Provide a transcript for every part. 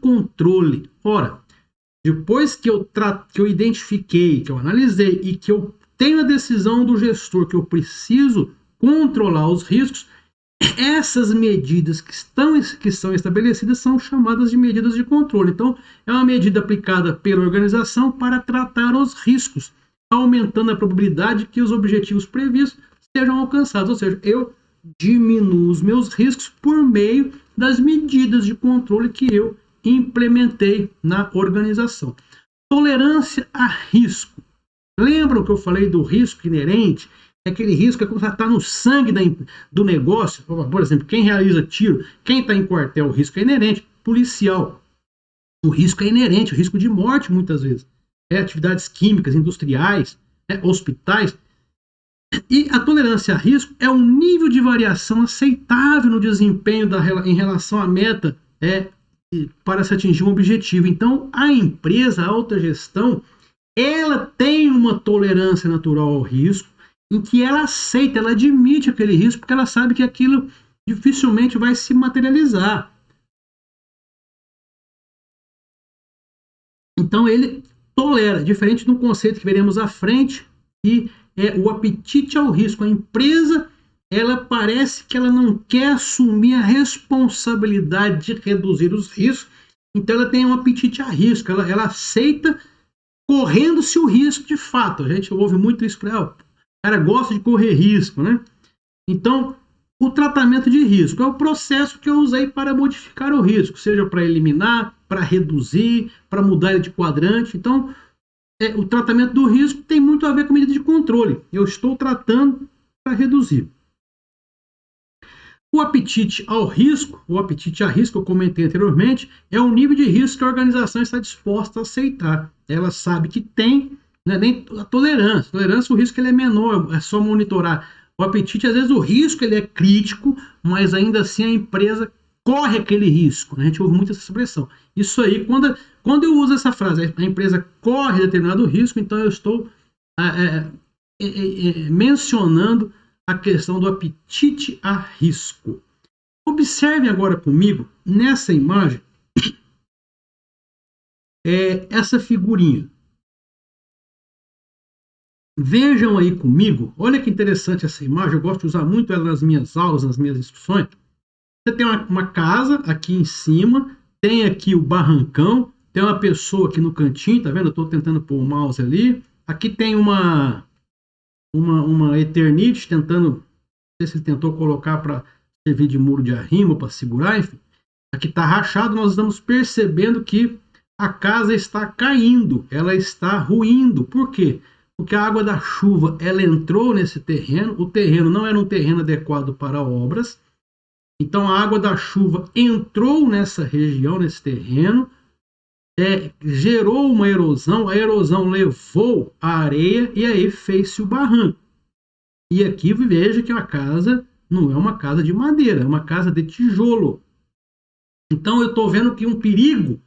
Controle. Ora, depois que eu identifiquei, que eu analisei e que eu tenho a decisão do gestor que eu preciso controlar os riscos, essas medidas que são estabelecidas são chamadas de medidas de controle. Então, é uma medida aplicada pela organização para tratar os riscos, aumentando a probabilidade que os objetivos previstos sejam alcançados. Ou seja, eu diminuo os meus riscos por meio das medidas de controle que eu implementei na organização. Tolerância a risco. Lembram que eu falei do risco inerente? É aquele risco que está no sangue do negócio. Por exemplo, quem realiza tiro, quem está em quartel, o risco é inerente. Policial, o risco é inerente, o risco de morte muitas vezes. Atividades químicas, industriais, hospitais. E a tolerância a risco é um nível de variação aceitável no desempenho em relação à meta para se atingir um objetivo. Então, a empresa, a alta gestão, ela tem uma tolerância natural ao risco, em que ela aceita, ela admite aquele risco, porque ela sabe que aquilo dificilmente vai se materializar. Então, ele tolera, diferente do conceito que veremos à frente, que é o apetite ao risco. A empresa, ela parece que ela não quer assumir a responsabilidade de reduzir os riscos, então ela tem um apetite a risco, ela aceita correndo-se o risco de fato. A gente ouve muito isso, o cara gosta de correr risco, né? Então, o tratamento de risco é o processo que eu usei para modificar o risco, seja para eliminar, para reduzir, para mudar ele de quadrante. Então, o tratamento do risco tem muito a ver com medida de controle. Eu estou tratando para reduzir. O apetite ao risco, eu comentei anteriormente, é o nível de risco que a organização está disposta a aceitar. Ela sabe que tem, né, nem a tolerância. O risco ele é menor, é só monitorar. O apetite, às vezes, o risco ele é crítico, mas ainda assim a empresa corre aquele risco. Né? A gente ouve muito essa expressão. Isso aí, quando eu uso essa frase, a empresa corre determinado risco, então eu estou mencionando a questão do apetite a risco. Observe agora comigo, nessa imagem, essa figurinha. Vejam aí comigo, olha que interessante essa imagem, eu gosto de usar muito ela nas minhas aulas, nas minhas discussões. Você tem uma casa aqui em cima, tem aqui o barrancão, tem uma pessoa aqui no cantinho, tá vendo? Eu estou tentando pôr o mouse ali. Aqui tem uma Eternite tentando, não sei se ele tentou colocar para servir de muro de arrimo, para segurar, enfim. Aqui está rachado, nós estamos percebendo que a casa está caindo, ela está ruindo. Por quê? Porque a água da chuva, ela entrou nesse terreno, o terreno não era um terreno adequado para obras, então a água da chuva entrou nessa região, nesse terreno, gerou uma erosão, a erosão levou a areia e aí fez-se o barranco. E aqui veja que a casa não é uma casa de madeira, é uma casa de tijolo. Então eu estou vendo que um perigo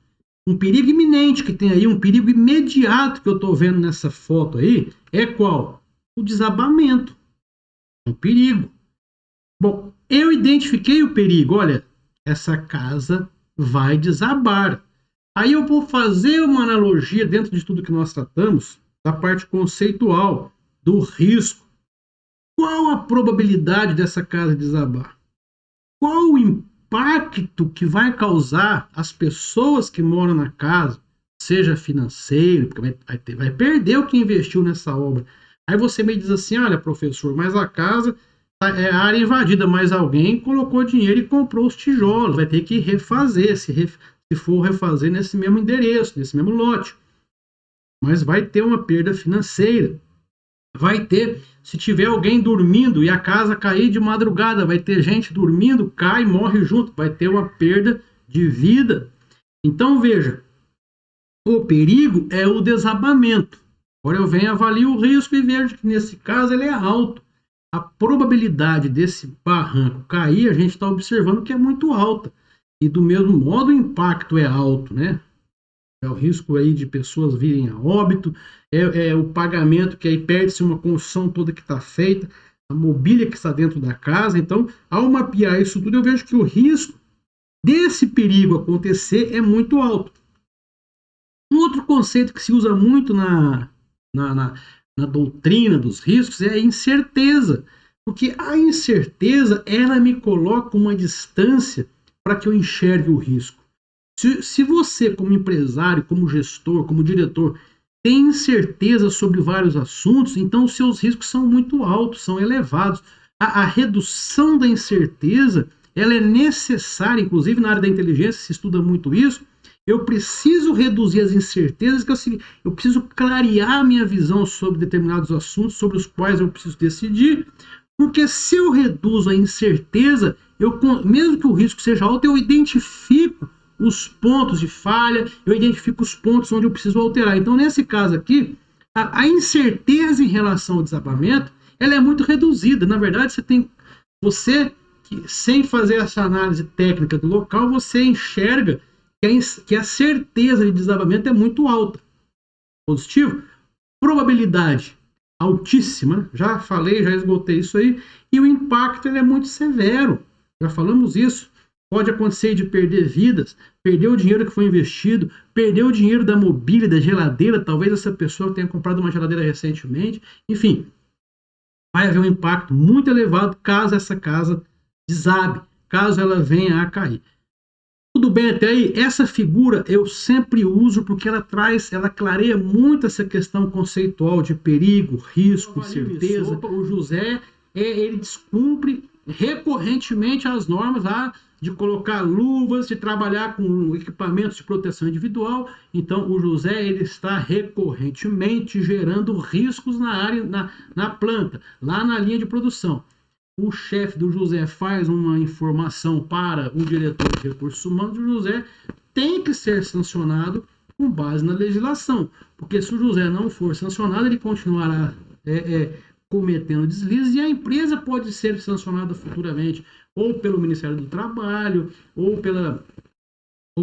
iminente que tem aí, um perigo imediato que eu estou vendo nessa foto aí, é qual? O desabamento. Um perigo. Bom, eu identifiquei o perigo, olha, essa casa vai desabar. Aí eu vou fazer uma analogia dentro de tudo que nós tratamos, da parte conceitual, do risco. Qual a probabilidade dessa casa desabar? Qual o impacto que vai causar as pessoas que moram na casa, seja financeiro, porque vai perder o que investiu nessa obra. Aí você me diz assim, olha professor, mas a casa é área invadida, mas alguém colocou dinheiro e comprou os tijolos, vai ter que refazer, se for refazer nesse mesmo endereço, nesse mesmo lote. Mas vai ter uma perda financeira. Vai ter, se tiver alguém dormindo e a casa cair de madrugada, vai ter gente dormindo, cai e morre junto, vai ter uma perda de vida. Então veja, o perigo é o desabamento. Agora eu venho avaliar o risco e vejo que nesse caso ele é alto. a probabilidade desse barranco cair, a gente está observando que é muito alta. E do mesmo modo o impacto é alto, né? É o risco aí de pessoas virem a óbito, é o pagamento que aí perde-se uma construção toda que está feita, a mobília que está dentro da casa. Então, ao mapear isso tudo, eu vejo que o risco desse perigo acontecer é muito alto. Um outro conceito que se usa muito na doutrina dos riscos é a incerteza, porque a incerteza, ela me coloca uma distância para que eu enxergue o risco. Se você, como empresário, como gestor, como diretor, tem incerteza sobre vários assuntos, então os seus riscos são muito altos, são elevados. A redução da incerteza, ela é necessária, inclusive na área da inteligência se estuda muito isso. Eu preciso reduzir as incertezas, que é o seguinte, eu preciso clarear a minha visão sobre determinados assuntos, sobre os quais eu preciso decidir, porque se eu reduzo a incerteza, mesmo que o risco seja alto, eu identifico os pontos de falha, eu identifico os pontos onde eu preciso alterar. Então, nesse caso aqui, a incerteza em relação ao desabamento, ela é muito reduzida. Na verdade, você que, sem fazer essa análise técnica do local, você enxerga que a certeza de desabamento é muito alta. Positivo? Probabilidade altíssima, já falei, já esgotei isso aí, e o impacto ele é muito severo, já falamos isso. Pode acontecer de perder vidas, perder o dinheiro que foi investido, perder o dinheiro da mobília, da geladeira, talvez essa pessoa tenha comprado uma geladeira recentemente, enfim, vai haver um impacto muito elevado caso essa casa desabe, caso ela venha a cair. Tudo bem até aí? Essa figura eu sempre uso porque ela clareia muito essa questão conceitual de perigo, risco, incerteza. O José, ele descumpre recorrentemente as normas lá de colocar luvas, de trabalhar com equipamentos de proteção individual. Então, o José, ele está recorrentemente gerando riscos na área, na planta, lá na linha de produção. O chefe do José faz uma informação para o diretor de recursos humanos, o José tem que ser sancionado com base na legislação, porque se o José não for sancionado, ele continuará cometendo deslizes e a empresa pode ser sancionada futuramente, ou pelo Ministério do Trabalho, ou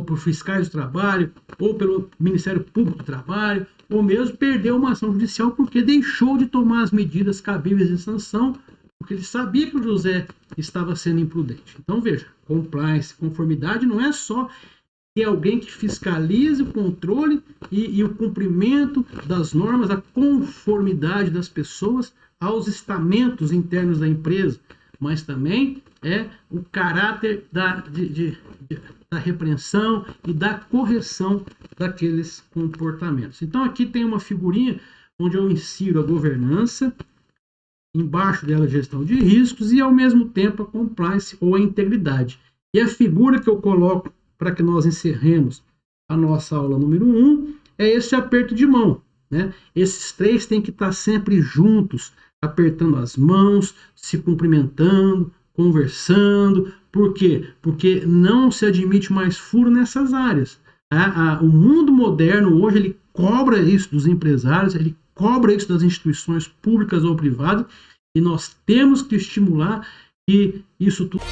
por fiscais do trabalho, ou pelo Ministério Público do Trabalho, ou mesmo perder uma ação judicial porque deixou de tomar as medidas cabíveis de sanção, porque ele sabia que o José estava sendo imprudente. Então, veja, compliance, conformidade não é só ter alguém que fiscalize o controle e o cumprimento das normas, a conformidade das pessoas aos estamentos internos da empresa, mas também é o caráter da repreensão e da correção daqueles comportamentos. Então, aqui tem uma figurinha onde eu insiro a governança, embaixo dela a gestão de riscos e, ao mesmo tempo, a compliance ou a integridade. E a figura que eu coloco para que nós encerremos a nossa aula número 1 é esse aperto de mão, né? Esses três têm que estar sempre juntos, apertando as mãos, se cumprimentando, conversando. Por quê? Porque não se admite mais furo nessas áreas. O mundo moderno hoje ele cobra isso dos empresários, ele cobra isso das instituições públicas ou privadas, e nós temos que estimular que isso tudo